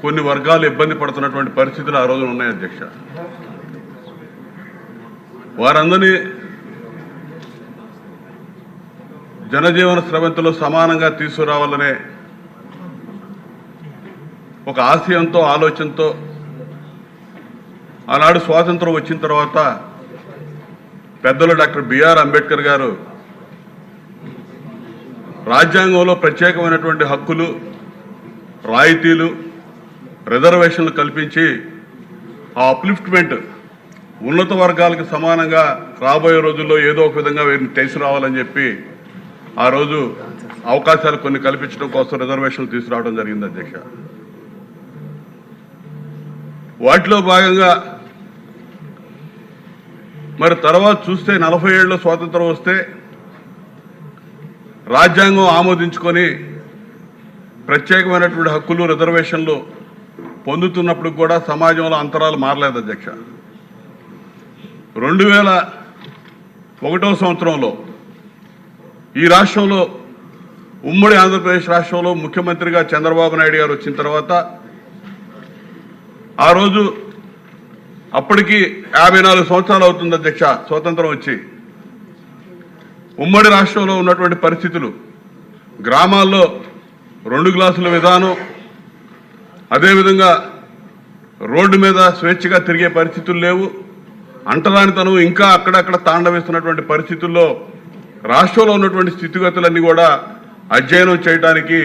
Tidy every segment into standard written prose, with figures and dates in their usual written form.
కొన్ని వర్గాలు ఇబ్బంది పడుతున్నటువంటి పరిస్థితులు ఆ రోజున ఉన్నాయి అధ్యక్ష. వారందరినీ జనజీవన స్రవంతిలో సమానంగా తీసుకురావాలనే ఒక ఆశయంతో ఆలోచనతో ఆనాడు స్వాతంత్రం వచ్చిన తర్వాత పెద్దలు డాక్టర్ బిఆర్ అంబేద్కర్ గారు రాజ్యాంగంలో ప్రత్యేకమైనటువంటి హక్కులు, రాయితీలు, రిజర్వేషన్లు కల్పించి ఆ అప్లిఫ్ట్మెంట్ ఉన్నత వర్గాలకు సమానంగా రాబోయే రోజుల్లో ఏదో ఒక విధంగా వీరిని తీసుకురావాలని చెప్పి ఆ రోజు అవకాశాలు కొన్ని కల్పించడం కోసం రిజర్వేషన్లు తీసుకురావడం జరిగింది అధ్యక్ష. వాటిలో భాగంగా మరి తర్వాత చూస్తే 40 ఏళ్ళలో స్వాతంత్రం వస్తే రాజ్యాంగం ఆమోదించుకొని ప్రత్యేకమైనటువంటి హక్కులు, రిజర్వేషన్లు పొందుతున్నప్పుడు కూడా సమాజంలో అంతరాలు మారలేదు అధ్యక్ష. 2001వ సంవత్సరంలో ఈ రాష్ట్రంలో ఉమ్మడి ఆంధ్రప్రదేశ్ రాష్ట్రంలో ముఖ్యమంత్రిగా చంద్రబాబు నాయుడు గారు వచ్చిన తర్వాత ఆ రోజు అప్పటికి 54 సంవత్సరాలు అవుతుంది అధ్యక్ష స్వాతంత్రం వచ్చి. ఉమ్మడి రాష్ట్రంలో ఉన్నటువంటి పరిస్థితులు, గ్రామాల్లో 2 గ్లాసుల విధానం, అదేవిధంగా రోడ్డు మీద స్వేచ్ఛగా తిరిగే పరిస్థితులు లేవు, అంటరానితనం ఇంకా అక్కడక్కడ తాండవిస్తున్నటువంటి పరిస్థితుల్లో రాష్ట్రంలో ఉన్నటువంటి స్థితిగతులన్నీ కూడా అధ్యయనం చేయడానికి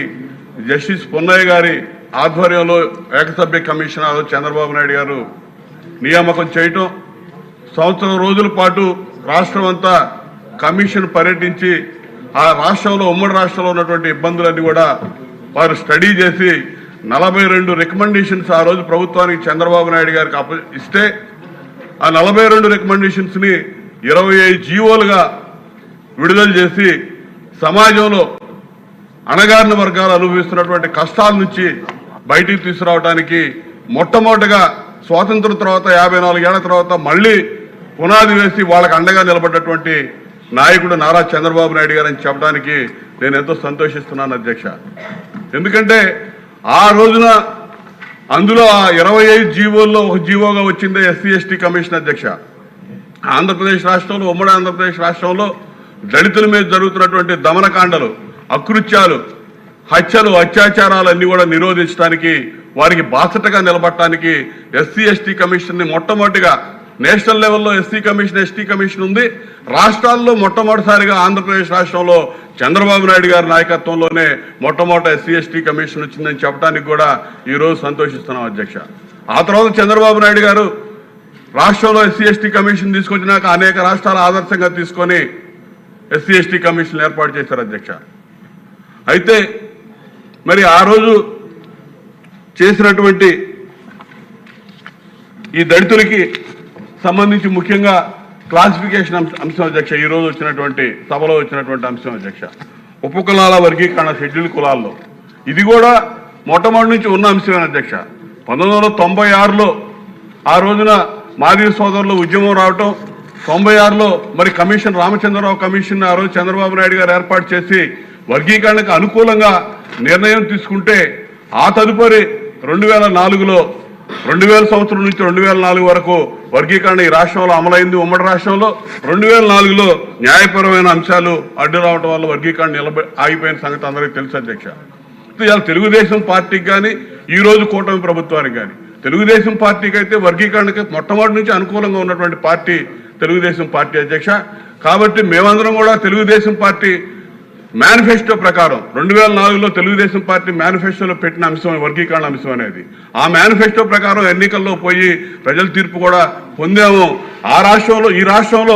జస్టిస్ పొన్నయ్య గారి ఆధ్వర్యంలో ఏకసభ్య కమిషన్ చంద్రబాబు నాయుడు గారు నియామకం చేయటం, సంవత్సరం రోజుల పాటు రాష్ట్రం అంతా కమిషన్ పర్యటించి ఆ రాష్ట్రంలో ఉమ్మడి రాష్ట్రంలో ఉన్నటువంటి ఇబ్బందులన్నీ కూడా వారు స్టడీ చేసి 42 రికమెండేషన్స్ ఆ రోజు ప్రభుత్వానికి చంద్రబాబు నాయుడు గారికి ఇస్తే ఆ 42 రికమెండేషన్స్ని 25 జీవోలుగా విడుదల చేసి సమాజంలో అణగారిన వర్గాలు అనుభవిస్తున్నటువంటి కష్టాల నుంచి బయటికి తీసుకురావడానికి మొట్టమొదటిగా స్వాతంత్రం తర్వాత 54 ఏళ్ల తర్వాత మళ్ళీ పునాది వేసి వాళ్ళకి అండగా నిలబడ్డటువంటి నాయకుడు నారా చంద్రబాబు నాయుడు గారు అని చెప్పడానికి నేను ఎంతో సంతోషిస్తున్నాను అధ్యక్ష. ఎందుకంటే ఆ రోజున అందులో ఆ 25 జీవోల్లో ఒక జీవోగా వచ్చిందే ఎస్సీ ఎస్టీ కమిషన్ అధ్యక్ష. ఆంధ్రప్రదేశ్ రాష్ట్రంలో, ఉమ్మడి ఆంధ్రప్రదేశ్ రాష్ట్రంలో దళితుల మీద జరుగుతున్నటువంటి దమనకాండలు, అకృత్యాలు, హత్యలు, అత్యాచారాలన్నీ కూడా నిరోధించడానికి, వారికి బాసటగా నిలబడటానికి ఎస్సీ ఎస్టీ కమిషన్ని మొట్టమొదటిగా నేషనల్ లెవెల్లో ఎస్సీ కమిషన్, ఎస్టీ కమిషన్ ఉంది. రాష్ట్రాల్లో మొట్టమొదటిసారిగా ఆంధ్రప్రదేశ్ రాష్ట్రంలో చంద్రబాబు నాయుడు గారి నాయకత్వంలోనే మొట్టమొదటి ఎస్సీ ఎస్టీ కమిషన్ వచ్చిందని చెప్పడానికి కూడా ఈరోజు సంతోషిస్తున్నాం అధ్యక్ష. ఆ తర్వాత చంద్రబాబు నాయుడు గారు రాష్ట్రంలో ఎస్సీ ఎస్టీ కమిషన్ తీసుకొచ్చినాక అనేక రాష్ట్రాల ఆదర్శంగా తీసుకొని ఎస్సీ ఎస్టీ కమిషన్ ఏర్పాటు చేశారు అధ్యక్ష. అయితే మరి ఆ రోజు చేసినటువంటి ఈ దళితులకి సంబంధించి ముఖ్యంగా క్లాసిఫికేషన్ అంశం అధ్యక్ష, ఈరోజు వచ్చినటువంటి సభలో వచ్చినటువంటి అంశం అధ్యక్ష, ఉపకులాల వర్గీకరణ షెడ్యూల్ కులాల్లో ఇది కూడా మొట్టమొదటి నుంచి ఉన్న అంశమే అధ్యక్ష. 1996లో ఆ రోజున మాదిగ సోదరులు ఉద్యమం రావటం, 96లో మరి కమిషన్ రామచంద్రరావు కమిషన్ ఆ రోజు చంద్రబాబు నాయుడు గారు ఏర్పాటు చేసి వర్గీకరణకు అనుకూలంగా నిర్ణయం తీసుకుంటే ఆ తదుపరి 2004లో 2000 సంవత్సరం నుంచి 2004 వరకు వర్గీకరణ ఈ రాష్ట్రంలో అమలైంది. ఉమ్మడి రాష్ట్రంలో 2004లో న్యాయపరమైన అంశాలు అడ్డు రావడం వల్ల వర్గీకరణ ఆగిపోయిన సంగతి అందరికీ తెలుసు అధ్యక్ష. ఇవాళ తెలుగుదేశం పార్టీకి కానీ ఈరోజు కూటమి ప్రభుత్వానికి కానీ, తెలుగుదేశం పార్టీకి అయితే వర్గీకరణకి మొట్టమొదటి నుంచి అనుకూలంగా ఉన్నటువంటి పార్టీ తెలుగుదేశం పార్టీ అధ్యక్ష. కాబట్టి మేమందరం కూడా తెలుగుదేశం పార్టీ మేనిఫెస్టో ప్రకారం 2004లో తెలుగుదేశం పార్టీ మేనిఫెస్టోలో పెట్టిన అంశం వర్గీకరణ అంశం అనేది, ఆ మేనిఫెస్టో ప్రకారం ఎన్నికల్లో పోయి ప్రజల తీర్పు కూడా పొందాము. ఆ రాష్ట్రంలో, ఈ రాష్ట్రంలో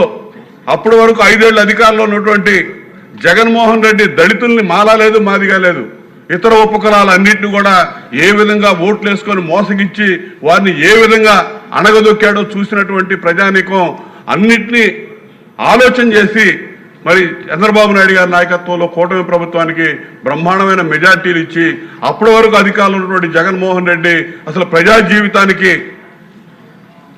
అప్పటి వరకు 5 ఏళ్ల అధికారంలో ఉన్నటువంటి జగన్మోహన్ రెడ్డి దళితుల్ని మాలా లేదు, మాదిగా లేదు, ఇతర ఉపకులాలన్నింటినీ కూడా ఏ విధంగా ఓట్లు వేసుకొని మోసగించి వారిని ఏ విధంగా అణగదొక్కాడో చూసినటువంటి ప్రజానీకం అన్నింటినీ ఆలోచన చేసి మరి చంద్రబాబు నాయుడు గారి నాయకత్వంలో కూటమి ప్రభుత్వానికి బ్రహ్మాండమైన మెజార్టీలు ఇచ్చి అప్పటి వరకు అధికారంలో ఉన్నటువంటి జగన్మోహన్ రెడ్డి అసలు ప్రజా జీవితానికి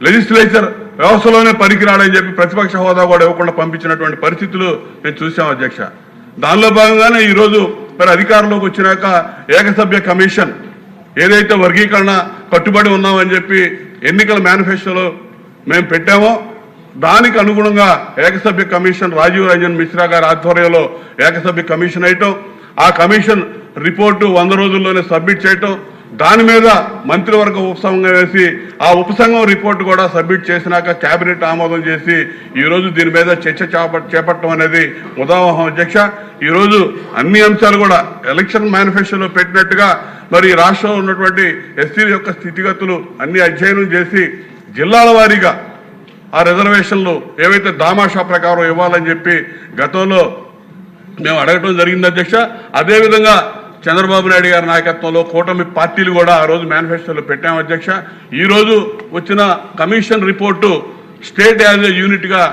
లెజిస్లేచర్ వ్యవస్థలోనే పనికిరాడని చెప్పి ప్రతిపక్ష హోదా కూడా ఇవ్వకుండా పంపించినటువంటి పరిస్థితులు మేము చూసాం అధ్యక్ష. దానిలో భాగంగానే ఈరోజు మరి అధికారంలోకి వచ్చినాక ఏకసభ్య కమిషన్ ఏదైతే వర్గీకరణ కట్టుబడి ఉన్నామని చెప్పి ఎన్నికల మేనిఫెస్టోలో మేము పెట్టామో దానికి అనుగుణంగా ఏకసభ్య కమిషన్ రాజీవ్ రంజన్ మిశ్రా గారి ఆధ్వర్యంలో ఏకసభ్య కమిషన్ వేయటం, ఆ కమిషన్ రిపోర్టు 100 రోజుల్లోనే సబ్మిట్ చేయటం, దాని మీద మంత్రివర్గ ఉపసంఘం వేసి ఆ ఉపసంఘం రిపోర్టు కూడా సబ్మిట్ చేసినాక కేబినెట్ ఆమోదం చేసి ఈరోజు దీని మీద చర్చ చేపట్టడం అనేది ఉదాహరణ అధ్యక్ష. ఈరోజు అన్ని అంశాలు కూడా ఎలక్షన్ మేనిఫెస్టోలో పెట్టినట్టుగా మరి రాష్ట్రంలో ఉన్నటువంటి ఎస్సీల యొక్క స్థితిగతులు అన్ని అధ్యయనం చేసి జిల్లాల వారీగా ఆ రిజర్వేషన్లు ఏవైతే దామాషా ప్రకారం ఇవ్వాలని చెప్పి గతంలో మేము అడగటం జరిగింది అధ్యక్ష. అదేవిధంగా చంద్రబాబు నాయుడు గారి నాయకత్వంలో కూటమి పార్టీలు కూడా ఆ రోజు మేనిఫెస్టోలో పెట్టాము అధ్యక్ష. ఈరోజు వచ్చిన commission report state as a యూనిట్గా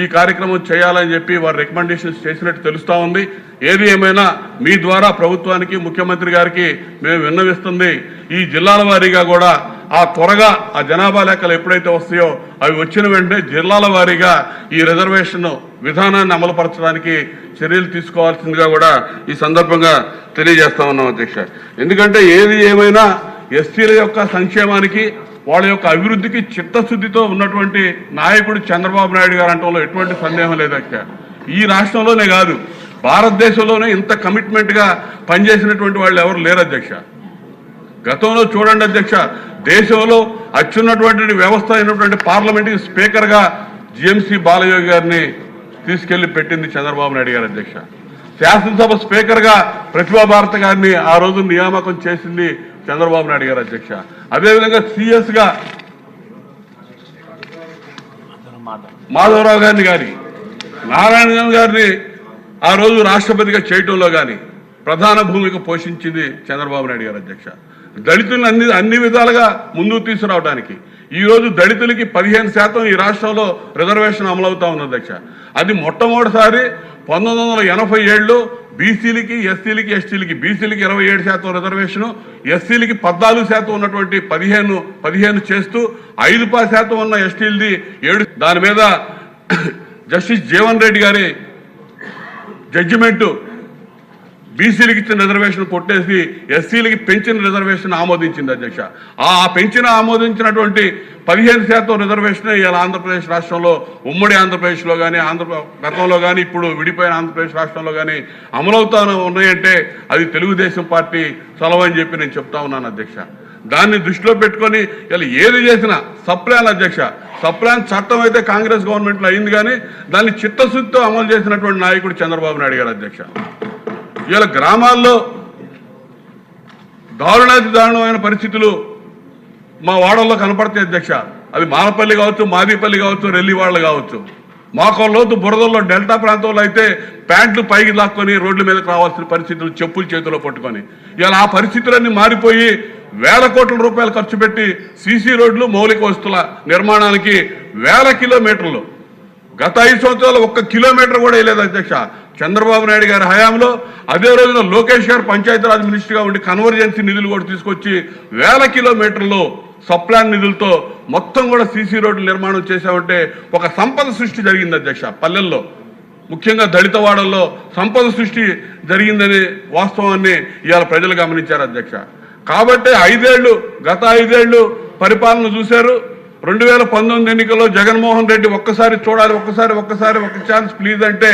ఈ కార్యక్రమం చేయాలని చెప్పి వారు రికమెండేషన్స్ చేసినట్టు తెలుస్తూ ఉంది. ఏది ఏమైనా మీ ద్వారా ప్రభుత్వానికి ముఖ్యమంత్రి గారికి మేము విన్నవిస్తుంది, ఈ జిల్లాల వారీగా కూడా ఆ త్వరగా ఆ జనాభా లెక్కలు ఎప్పుడైతే వస్తాయో అవి వచ్చిన వెంటనే జిల్లాల వారీగా ఈ రిజర్వేషన్ విధానాన్ని అమలుపరచడానికి చర్యలు తీసుకోవాల్సిందిగా కూడా ఈ సందర్భంగా తెలియజేస్తా ఉన్నాం అధ్యక్ష. ఎందుకంటే ఏది ఏమైనా ఎస్సీల యొక్క సంక్షేమానికి వాళ్ళ యొక్క అభివృద్ధికి చిత్తశుద్ధితో ఉన్నటువంటి నాయకుడు చంద్రబాబు నాయుడు గారు అంటంలో ఎటువంటి సందేహం లేదు అధ్యక్ష. ఈ రాష్ట్రంలోనే కాదు భారతదేశంలోనే ఇంత కమిట్మెంట్గా పనిచేసినటువంటి వాళ్ళు ఎవరు లేరు అధ్యక్ష. గతంలో చూడండి అధ్యక్ష, దేశంలో అత్యున్నటువంటి వ్యవస్థ అయినటువంటి పార్లమెంట్కి స్పీకర్గా జిఎంసి బాలయోగి గారిని తీసుకెళ్లి పెట్టింది చంద్రబాబు నాయుడు గారు అధ్యక్ష. శాసనసభ స్పీకర్గా ప్రతిభా భారతి గారిని ఆ రోజు నియామకం చేసింది చంద్రబాబు నాయుడు గారు అధ్యక్ష. అదేవిధంగా సిఎస్గా మాధవరావు గారిని నారాయణ గారిని ఆ రోజు రాష్ట్రపతిగా చేయటంలో కానీ ప్రధాన భూమిక పోషించింది చంద్రబాబు నాయుడు గారు అధ్యక్ష. దళితులను అన్ని విధాలుగా ముందుకు తీసుకురావడానికి ఈరోజు దళితులకి 15% ఈ రాష్ట్రంలో రిజర్వేషన్ అమలవుతా ఉంది అధ్యక్ష. అది మొట్టమొదటిసారి 1987లో బీసీలకి ఎస్సీలకి ఎస్టీలకి బీసీలకి 27% రిజర్వేషను, ఎస్సీలకి 14% ఉన్నటువంటి 15 చేస్తూ 5% ఉన్న ఎస్టీలది 7. దాని మీద జస్టిస్ జీవన్ రెడ్డి గారి జడ్జిమెంటు బీసీలకి ఇచ్చిన రిజర్వేషన్ కొట్టేసి ఎస్సీలకి పెంచిన రిజర్వేషన్ ఆమోదించింది అధ్యక్ష. ఆ ఆమోదించినటువంటి 15% రిజర్వేషన్ ఇలా ఆంధ్రప్రదేశ్ రాష్ట్రంలో ఉమ్మడి ఆంధ్రప్రదేశ్లో కానీ గతంలో కానీ ఇప్పుడు విడిపోయిన ఆంధ్రప్రదేశ్ రాష్ట్రంలో కానీ అమలవుతా ఉన్నాయంటే అది తెలుగుదేశం పార్టీ చలవని చెప్పి నేను చెప్తా ఉన్నాను అధ్యక్ష. దాన్ని దృష్టిలో పెట్టుకొని ఇలా ఏది చేసినా సప్లాన్ అధ్యక్ష, సప్లాన్ చట్టం అయితే కాంగ్రెస్ గవర్నమెంట్లో అయింది కానీ దాన్ని చిత్తశుద్ధితో అమలు చేసినటువంటి నాయకుడు చంద్రబాబు నాయుడు గారు అధ్యక్ష. ఇవాళ గ్రామాల్లో దారుణాతి దారుణమైన పరిస్థితులు మా వాడల్లో కనపడతాయి అధ్యక్ష. అది మానపల్లి కావచ్చు, మాదిపల్లి కావచ్చు, రెల్లివాళ్ళు కావచ్చు. మాకోలోతు బురదల్లో డెల్టా ప్రాంతంలో అయితే ప్యాంట్లు పైకి లాక్కొని రోడ్ల మీదకి రావాల్సిన పరిస్థితులు చెప్పులు చేతిలో పట్టుకొని ఇలా ఆ పరిస్థితులన్నీ మారిపోయి వేల కోట్ల రూపాయలు ఖర్చు పెట్టి సీసీ రోడ్లు మౌలిక వస్తువుల నిర్మాణానికి వేల కిలోమీటర్లు గత 5 సంవత్సరాలు 1 కిలోమీటర్ కూడా వేయలేదు అధ్యక్ష. చంద్రబాబు నాయుడు గారి హయాంలో అదే రోజున లోకేష్ గారు పంచాయతీరాజ్ మినిస్టర్గా ఉండి కన్వర్జెన్సీ నిధులు కూడా తీసుకొచ్చి వేల కిలోమీటర్లు సప్లాన్ నిధులతో మొత్తం కూడా సీసీ రోడ్లు నిర్మాణం చేశామంటే ఒక సంపద సృష్టి జరిగింది అధ్యక్ష. పల్లెల్లో ముఖ్యంగా దళిత వాడల్లో సంపద సృష్టి జరిగిందనే వాస్తవాన్ని ఇవాళ ప్రజలు గమనించారు అధ్యక్ష. కాబట్టి గత 5 ఏళ్ళు పరిపాలన చూశారు. 2019 ఎన్నికల్లో జగన్మోహన్ రెడ్డి ఒక్కసారి చూడాలి, ఒక్క ఛాన్స్ ప్లీజ్ అంటే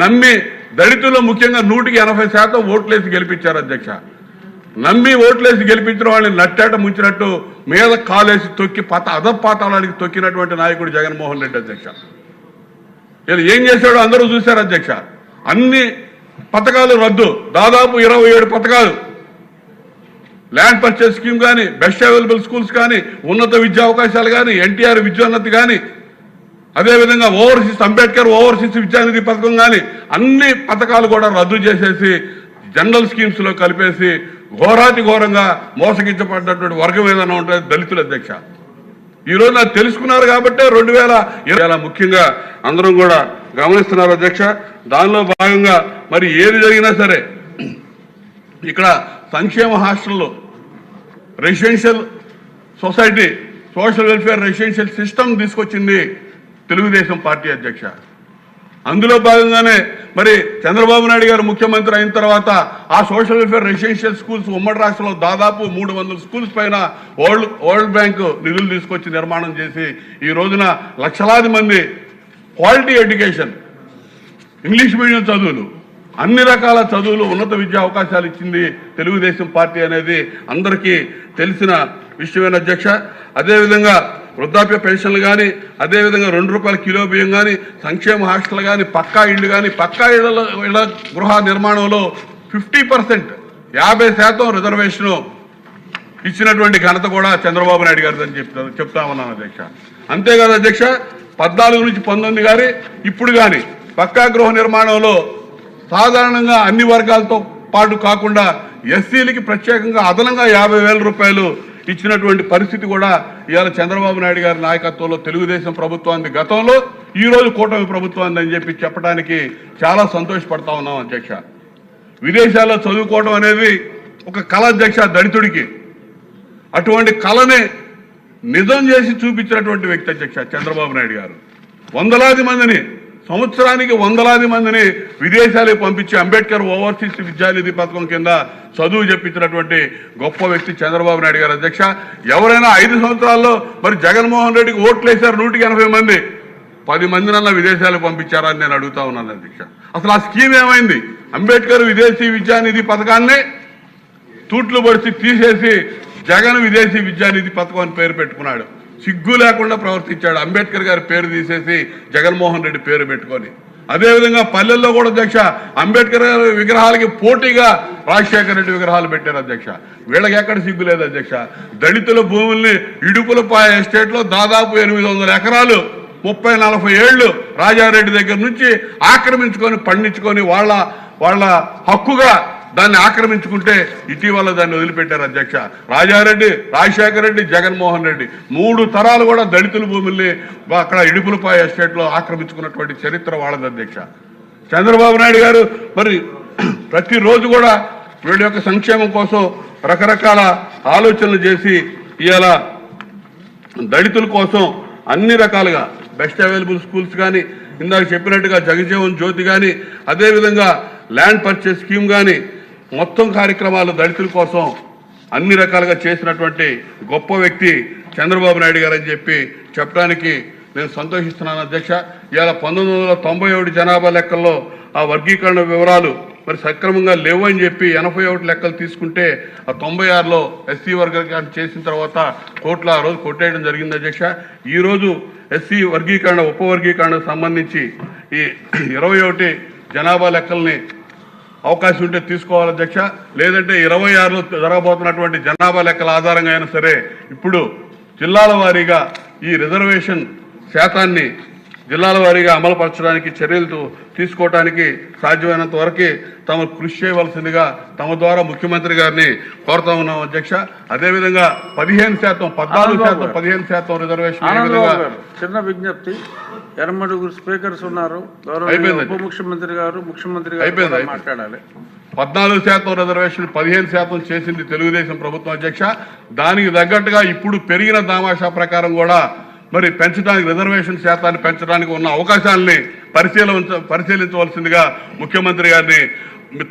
నమ్మి దళితుల్లో ముఖ్యంగా 180% ఓట్లేసి గెలిపించారు అధ్యక్ష. నమ్మి ఓట్లేసి గెలిపించిన వాళ్ళని నట్టేట ముంచినట్టు మీద కాలేసి తొక్కి అధపాతాళానికి తొక్కినటువంటి నాయకుడు జగన్మోహన్ రెడ్డి అధ్యక్ష. ఇలా ఏం చేశాడో అందరూ చూశారు అధ్యక్ష. అన్ని పథకాలు రద్దు, దాదాపు 27 పథకాలు, ల్యాండ్ పర్చేస్ స్కీమ్ కానీ, బెస్ట్ అవైలబుల్ స్కూల్స్ కానీ, ఉన్నత విద్యా అవకాశాలు కానీ, ఎన్టీఆర్ విద్యోన్నతి కానీ, అదేవిధంగా అంబేద్కర్ ఓవర్సీస్ విద్యానిధి పథకం కానీ అన్ని పథకాలు కూడా రద్దు చేసేసి జనరల్ స్కీమ్స్లో కలిపేసి ఘోరాతి ఘోరంగా మోసగించబడినటువంటి వర్గం ఏదైనా ఉంటుంది దళితుల అధ్యక్ష. ఈరోజు నాకు తెలుసుకున్నారు కాబట్టి 2020 ముఖ్యంగా అందరం కూడా గమనిస్తున్నారు అధ్యక్ష. దానిలో భాగంగా మరి ఏది జరిగినా సరే ఇక్కడ సంక్షేమ హాస్టల్లో residential society social welfare residential system తీసుకొచ్చింది తెలుగుదేశం పార్టీ అధ్యక్ష. అందులో భాగంగానే మరి చంద్రబాబు నాయుడు గారు ముఖ్యమంత్రి అయిన తర్వాత ఆ సోషల్ వెల్ఫేర్ రెసిడెన్షియల్ స్కూల్స్ ఉమ్మడి రాష్ట్రంలో దాదాపు 300 స్కూల్స్ పైన వరల్డ్ బ్యాంకు నిధులు తీసుకొచ్చి నిర్మాణం చేసి ఈ రోజున లక్షలాది మంది క్వాలిటీ ఎడ్యుకేషన్, ఇంగ్లీష్ మీడియం చదువులు, అన్ని రకాల చదువులు, ఉన్నత విద్యా అవకాశాలు ఇచ్చింది తెలుగుదేశం పార్టీ అనేది అందరికీ తెలిసిన విషయమైన అధ్యక్ష. అదేవిధంగా వృద్ధాప్య పెన్షన్లు కానీ, అదేవిధంగా ₹2 కిలో బియ్యం కానీ, సంక్షేమ హాస్టల్ కానీ, పక్కా ఇళ్ళు కానీ, పక్కా ఇళ్ల గృహ నిర్మాణంలో 50% 50% రిజర్వేషను ఇచ్చినటువంటి ఘనత కూడా చంద్రబాబు నాయుడు గారు అని చెప్తా ఉన్నాను అధ్యక్ష. అంతేకాదు అధ్యక్ష, 14 నుంచి 19 కానీ ఇప్పుడు కానీ పక్కా గృహ నిర్మాణంలో సాధారణంగా అన్ని వర్గాలతో పాటు కాకుండా ఎస్సీలకి ప్రత్యేకంగా అదనంగా ₹50,000 ఇచ్చినటువంటి పరిస్థితి కూడా ఇవాళ చంద్రబాబు నాయుడు గారి నాయకత్వంలో తెలుగుదేశం ప్రభుత్వాన్ని గతంలో, ఈరోజు కూటమి ప్రభుత్వాన్ని అని చెప్పి చెప్పడానికి చాలా సంతోషపడతా ఉన్నాం అధ్యక్ష. విదేశాల్లో చదువుకోవడం అనేది ఒక కళ అధ్యక్ష దళితుడికి. అటువంటి కళని నిజం చేసి చూపించినటువంటి వ్యక్తి అధ్యక్ష చంద్రబాబు నాయుడు గారు. వందలాది మందిని, సంవత్సరానికి వందలాది మందిని విదేశాలకు పంపించి అంబేద్కర్ ఓవర్సీస్ విద్యానిధి పథకం కింద చదువు చెప్పించినటువంటి గొప్ప వ్యక్తి చంద్రబాబు నాయుడు గారు అధ్యక్ష. ఎవరైనా 5 సంవత్సరాల్లో మరి జగన్మోహన్ రెడ్డికి ఓట్లు వేశారు 180 మంది, 10 మందినన్నా విదేశాలకు పంపించారని నేను అడుగుతా ఉన్నాను అధ్యక్ష. అసలు ఆ స్కీమ్ ఏమైంది? అంబేద్కర్ విదేశీ విద్యానిధి పథకాన్ని తూట్లు పడిచి తీసేసి జగన్ విదేశీ విద్యానిధి పథకం అని పేరు పెట్టుకున్నాడు. సిగ్గు లేకుండా ప్రవర్తించాడు. అంబేద్కర్ గారి పేరు తీసేసి జగన్మోహన్ రెడ్డి పేరు పెట్టుకొని. అదేవిధంగా పల్లెల్లో కూడా అధ్యక్ష అంబేద్కర్ గారి విగ్రహాలకి పోటీగా రాజశేఖర రెడ్డి విగ్రహాలు పెట్టారు అధ్యక్ష. వీళ్ళకి ఎక్కడ సిగ్గు లేదు అధ్యక్ష. దళితుల భూముల్ని ఇడుపులపాయ ఎస్టేట్లో దాదాపు 800 ఎకరాలు 30-40 ఏళ్లు రాజారెడ్డి దగ్గర నుంచి ఆక్రమించుకొని పండించుకొని వాళ్ళ హక్కుగా దాన్ని ఆక్రమించుకుంటే ఇటీవల దాన్ని వదిలిపెట్టారు అధ్యక్ష. రాజారెడ్డి, రాజశేఖర రెడ్డి, జగన్మోహన్ రెడ్డి 3 తరాలు కూడా దళితుల భూముల్ని అక్కడ ఇడుపులపాయ ఎస్టేట్లో ఆక్రమించుకున్నటువంటి చరిత్ర వాళ్ళది అధ్యక్ష. చంద్రబాబు నాయుడు గారు మరి ప్రతిరోజు కూడా వీళ్ళ యొక్క సంక్షేమం కోసం రకరకాల ఆలోచనలు చేసి ఇవాళ దళితుల కోసం అన్ని రకాలుగా బెస్ట్ అవైలబుల్ స్కూల్స్ కానీ, ఇందాక చెప్పినట్టుగా జగజీవన్ జ్యోతి కానీ, అదేవిధంగా ల్యాండ్ పర్చేస్ స్కీమ్ కానీ, మొత్తం కార్యక్రమాలు దళితుల కోసం అన్ని రకాలుగా చేసినటువంటి గొప్ప వ్యక్తి చంద్రబాబు నాయుడు గారు అని చెప్పి చెప్పడానికి నేను సంతోషిస్తున్నాను అధ్యక్ష. ఇవాళ 1997 జనాభా లెక్కల్లో ఆ వర్గీకరణ వివరాలు మరి సక్రమంగా లేవు అని చెప్పి 81 లెక్కలు తీసుకుంటే ఆ 96లో ఎస్సీ వర్గీకరణ చేసిన తర్వాత కోర్టులో ఆ రోజు కొట్టేయడం జరిగింది అధ్యక్ష. ఈరోజు ఎస్సీ వర్గీకరణ ఉపవర్గీకరణకు సంబంధించి ఈ 21 జనాభా లెక్కల్ని అవకాశం ఉంటే తీసుకోవాలి అధ్యక్ష. లేదంటే 26లో జరగబోతున్నటువంటి జనాభా లెక్కల ఆధారంగా అయినా సరే ఇప్పుడు జిల్లాల వారీగా ఈ రిజర్వేషన్ శాతాన్ని జిల్లాల వారీగా అమలుపరచడానికి చర్యలు తీసుకోవడానికి సాధ్యమైనంత వరకు తమ కృషి చేయవలసిందిగా తమ ద్వారా ముఖ్యమంత్రి గారిని కోరుతా ఉన్నాం అధ్యక్ష. అదేవిధంగా 15%, 14%, 15% రిజర్వేషన్. చిన్న విజ్ఞప్తి, 2 స్పీకర్స్ ఉన్నారు, ఉప ముఖ్యమంత్రి గారు, ముఖ్యమంత్రి గారు మాట్లాడాలి. 14% రిజర్వేషన్ 15% చేసింది తెలుగుదేశం ప్రభుత్వం అధ్యక్ష. దానికి తగ్గట్టుగా ఇప్పుడు పెరిగిన దామాషా ప్రకారం కూడా మరి పెంచడానికి, రిజర్వేషన్ శాతాన్ని పెంచడానికి ఉన్న అవకాశాలని పరిశీలించవలసిందిగా ముఖ్యమంత్రి గారిని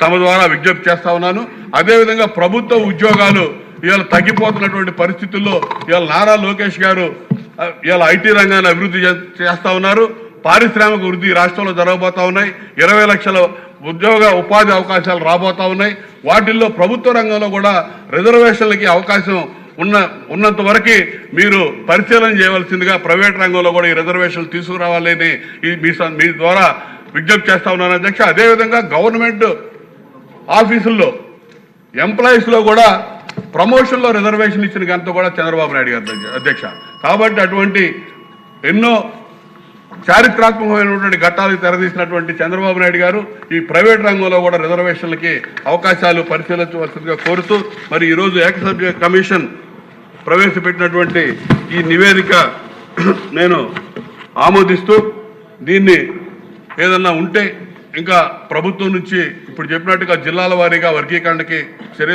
తమ ద్వారా విజ్ఞప్తి చేస్తా ఉన్నాను. అదేవిధంగా ప్రభుత్వ ఉద్యోగాలు ఇవాళ తగ్గిపోతున్నటువంటి పరిస్థితుల్లో ఇవాళ నారా లోకేష్ గారు ఇవాళ ఐటీ రంగాన్ని అభివృద్ధి చేస్తా ఉన్నారు. పారిశ్రామిక వృద్ధి రాష్ట్రంలో జరగబోతా ఉన్నాయి. 20 లక్షల ఉపాధి అవకాశాలు రాబోతా ఉన్నాయి. వాటిల్లో ప్రభుత్వ రంగంలో కూడా రిజర్వేషన్లకి అవకాశం ఉన్నంత వరకు మీరు పరిశీలన చేయవలసిందిగా ప్రైవేట్ రంగంలో కూడా ఈ రిజర్వేషన్లు తీసుకురావాలని మీ ద్వారా విజ్ఞప్తి చేస్తా ఉన్నాను అధ్యక్ష. అదేవిధంగా గవర్నమెంట్ ఆఫీసుల్లో ఎంప్లాయీస్లో కూడా ప్రమోషన్లో రిజర్వేషన్ ఇచ్చిన ఘనత కూడా చంద్రబాబు నాయుడు గారు అధ్యక్ష. కాబట్టి అటువంటి ఎన్నో చారిత్రాత్మకమైనటువంటి ఘట్టాలకు తెరదీసినటువంటి చంద్రబాబు నాయుడు గారు ఈ ప్రైవేట్ రంగంలో కూడా రిజర్వేషన్లకి అవకాశాలు పరిశీలించవలసిందిగా కోరుతూ మరి ఈరోజు ఏకసభ్య కమిషన్ ప్రవేశపెట్టినటువంటి ఈ నివేదిక నేను ఆమోదిస్తూ దీన్ని ఏదన్నా ఉంటే ఇంకా ప్రభుత్వం నుంచి ఇప్పుడు చెప్పినట్టుగా జిల్లాల వారీగా వర్గీకరణకి చర్యలు